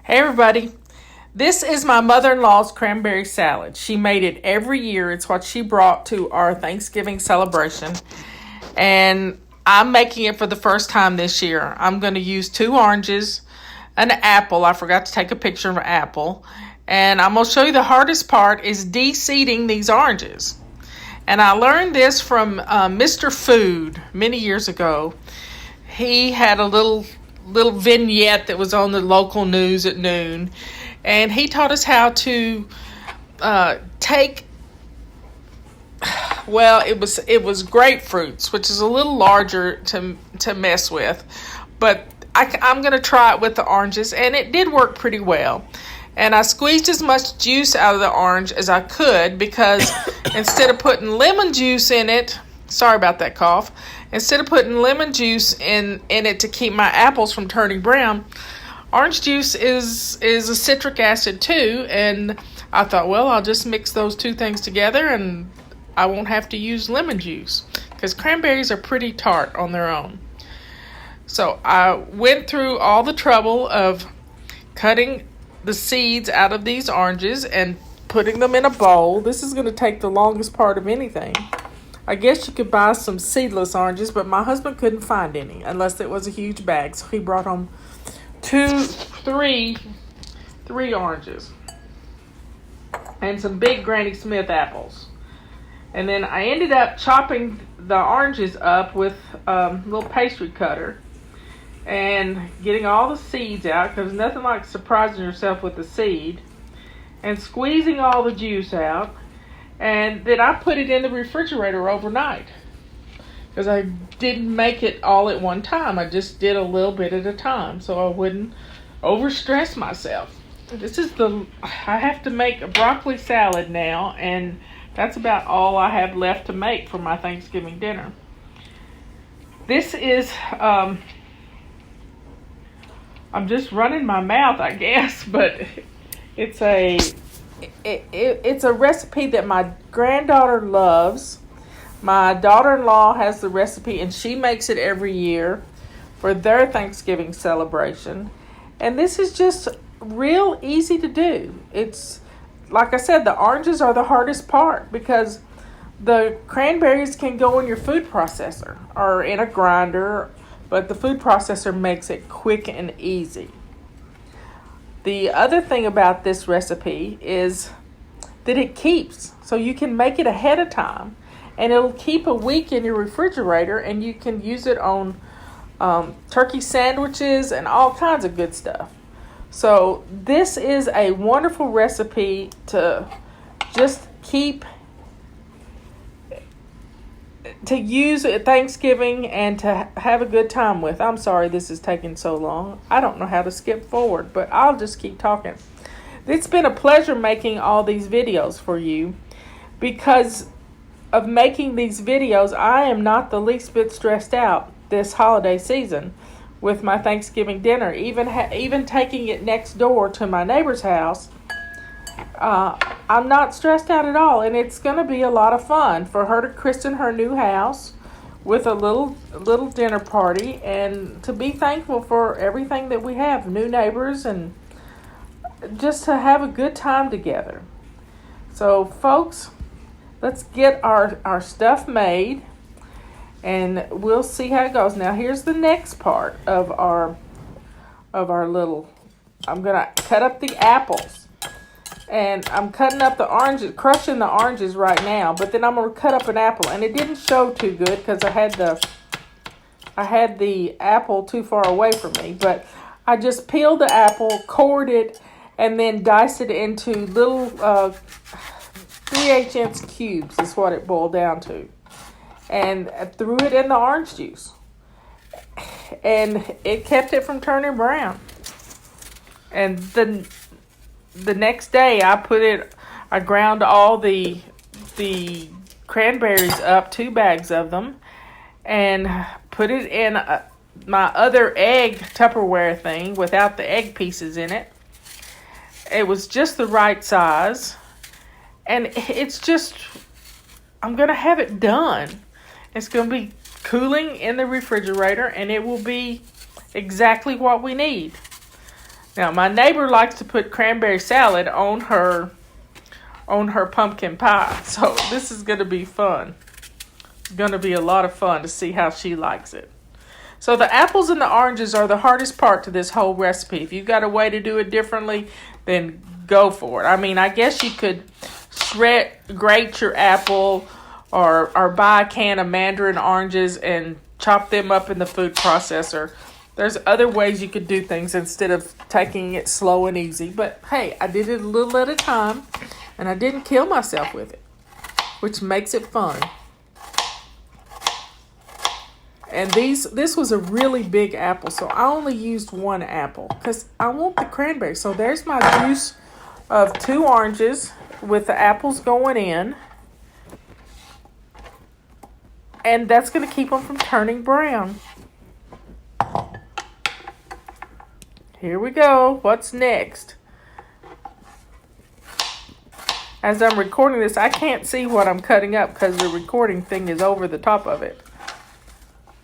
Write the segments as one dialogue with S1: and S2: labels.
S1: Hey everybody, this is my mother-in-law's cranberry salad. She made it every year. It's what she brought to our Thanksgiving celebration. And I'm making it for the first time this year. I'm going to use 2 oranges, an apple. I forgot to take a picture of an apple. And I'm going to show you the hardest part is de-seeding these oranges. And I learned this from Mr. Food many years ago. He had a little vignette that was on the local news at noon, and he taught us how to take, well, it was grapefruits, which is a little larger to mess with, but I'm going to try it with the oranges, and it did work pretty well. And I squeezed as much juice out of the orange as I could, because instead of putting lemon juice in it, sorry about that cough, instead of putting lemon juice in it to keep my apples from turning brown, orange juice is a citric acid too. And I thought, well, I'll just mix those 2 things together and I won't have to use lemon juice, because cranberries are pretty tart on their own. So I went through all the trouble of cutting the seeds out of these oranges and putting them in a bowl. This is going to take the longest part of anything. I guess you could buy some seedless oranges, but my husband couldn't find any unless it was a huge bag. So he brought home three oranges and some big Granny Smith apples. And then I ended up chopping the oranges up with a little pastry cutter and getting all the seeds out, because nothing like surprising yourself with the seed, and squeezing all the juice out. And then I put it in the refrigerator overnight, because I didn't make it all at one time. I just did a little bit at a time so I wouldn't overstress myself. I have to make a broccoli salad now, and that's about all I have left to make for my Thanksgiving dinner. This is, I'm just running my mouth, I guess, but it's a recipe that my granddaughter loves. My daughter-in-law has the recipe, and she makes it every year for their Thanksgiving celebration. And this is just real easy to do. It's, like I said, the oranges are the hardest part, because the cranberries can go in your food processor or in a grinder, but the food processor makes it quick and easy. The other thing about this recipe is that it keeps, so you can make it ahead of time, and it'll keep a week in your refrigerator, and you can use it on turkey sandwiches and all kinds of good stuff. So this is a wonderful recipe to just keep, to use at Thanksgiving and to have a good time with. I'm sorry this is taking so long. I don't know how to skip forward, but I'll just keep talking. It's been a pleasure making all these videos for you. Because of making these videos, I am not the least bit stressed out this holiday season with my Thanksgiving dinner. Even taking it next door to my neighbor's house, I'm not stressed out at all, and it's going to be a lot of fun for her to christen her new house with a little dinner party, and to be thankful for everything that we have, new neighbors, and just to have a good time together. So, folks, let's get our stuff made, and we'll see how it goes. Now, here's the next part of our little. I'm gonna cut up the apples. And I'm cutting up the oranges, crushing the oranges right now. But then I'm going to cut up an apple. And it didn't show too good because I had the apple too far away from me. But I just peeled the apple, cored it, and then diced it into little 3/8" cubes is what it boiled down to. And I threw it in the orange juice. And it kept it from turning brown. And the next day I ground all the cranberries up, 2 bags of them, and put it in my other egg Tupperware thing without the egg pieces in it. It was just the right size, and I'm going to have it done. It's going to be cooling in the refrigerator, and it will be exactly what we need. Now, my neighbor likes to put cranberry salad on her pumpkin pie. So this is going to be fun. It's going to be a lot of fun to see how she likes it. So the apples and the oranges are the hardest part to this whole recipe. If you've got a way to do it differently, then go for it. I mean, I guess you could grate your apple or buy a can of mandarin oranges and chop them up in the food processor. There's other ways you could do things instead of taking it slow and easy. But hey, I did it a little at a time, and I didn't kill myself with it, which makes it fun. And this was a really big apple, so I only used one apple because I want the cranberry. So there's my juice of 2 oranges with the apples going in. And that's going to keep them from turning brown. Here we go. What's next? As I'm recording this, I can't see what I'm cutting up because the recording thing is over the top of it.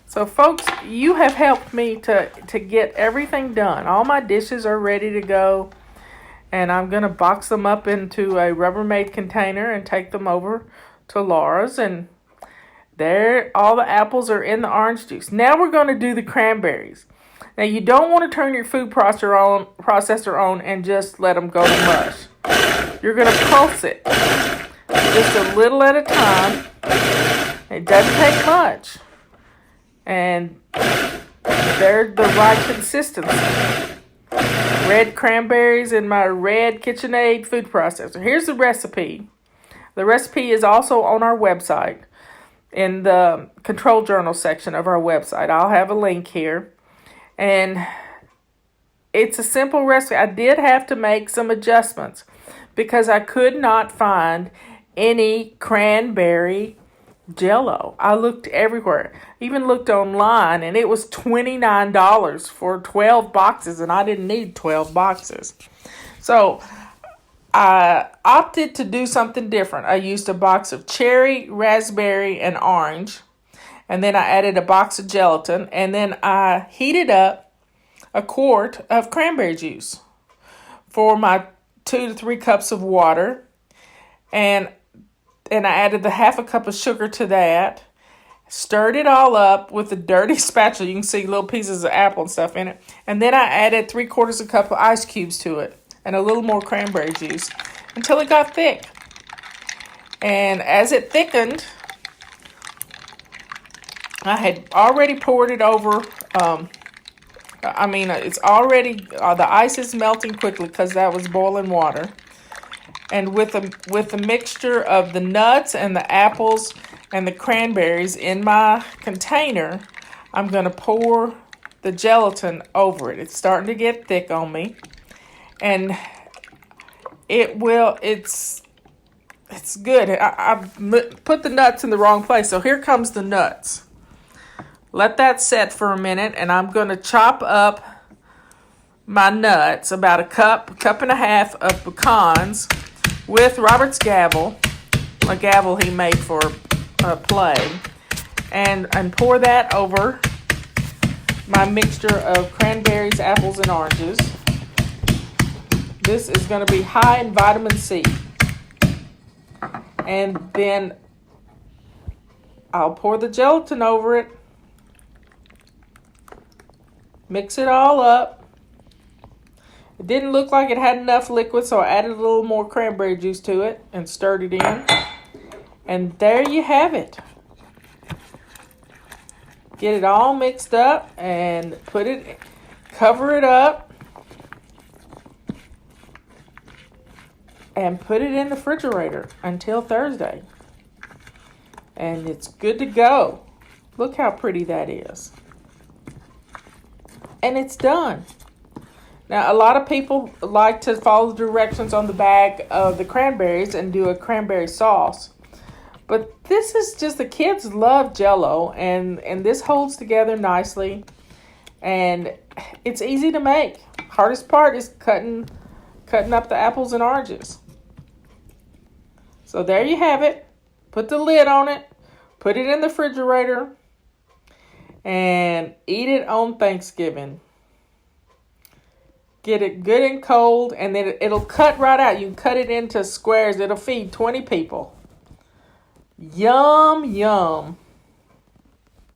S1: So folks, you have helped me to get everything done. All my dishes are ready to go. And I'm going to box them up into a Rubbermaid container and take them over to Laura's. And there, all the apples are in the orange juice. Now we're going to do the cranberries. Now you don't want to turn your food processor on and just let them go to mush. You're going to pulse it just a little at a time. It doesn't take much. And they're the right consistency. Red cranberries in my red KitchenAid food processor. Here's the recipe. The recipe is also on our website in the control journal section of our website. I'll have a link here. And it's a simple recipe. I did have to make some adjustments because I could not find any cranberry Jell-O. I looked everywhere. Even looked online, and it was $29 for 12 boxes, and I didn't need 12 boxes. So I opted to do something different. I used a box of cherry, raspberry, and orange, and then I added a box of gelatin, and then I heated up a quart of cranberry juice for my 2 to 3 cups of water, and I added the half a cup of sugar to that, stirred it all up with a dirty spatula. You can see little pieces of apple and stuff in it. And then I added 3/4 cup of ice cubes to it and a little more cranberry juice until it got thick. And as it thickened, I had already poured it over. It's already, the ice is melting quickly because that was boiling water. And with the mixture of the nuts and the apples and the cranberries in my container, I'm going to pour the gelatin over it. It's starting to get thick on me. And it's good. I put the nuts in the wrong place. So here comes the nuts. Let that set for a minute, and I'm going to chop up my nuts, about a cup and a half of pecans, with Robert's gavel, a gavel he made for play, and pour that over my mixture of cranberries, apples, and oranges. This is going to be high in vitamin C. And then I'll pour the gelatin over it, mix it all up. It didn't look like it had enough liquid, so I added a little more cranberry juice to it and stirred it in. And there you have it. Get it all mixed up and cover it up and put it in the refrigerator until Thursday. And it's good to go. Look how pretty that is. And it's done. Now, a lot of people like to follow the directions on the bag of the cranberries and do a cranberry sauce. But this is just, the kids love Jell-O, and this holds together nicely. And it's easy to make. Hardest part is cutting up the apples and oranges. So there you have it. Put the lid on it. Put it in the refrigerator. And eat it on Thanksgiving. Get it good and cold, and then it'll cut right out. You can cut it into squares. It'll feed 20 people. Yum, yum.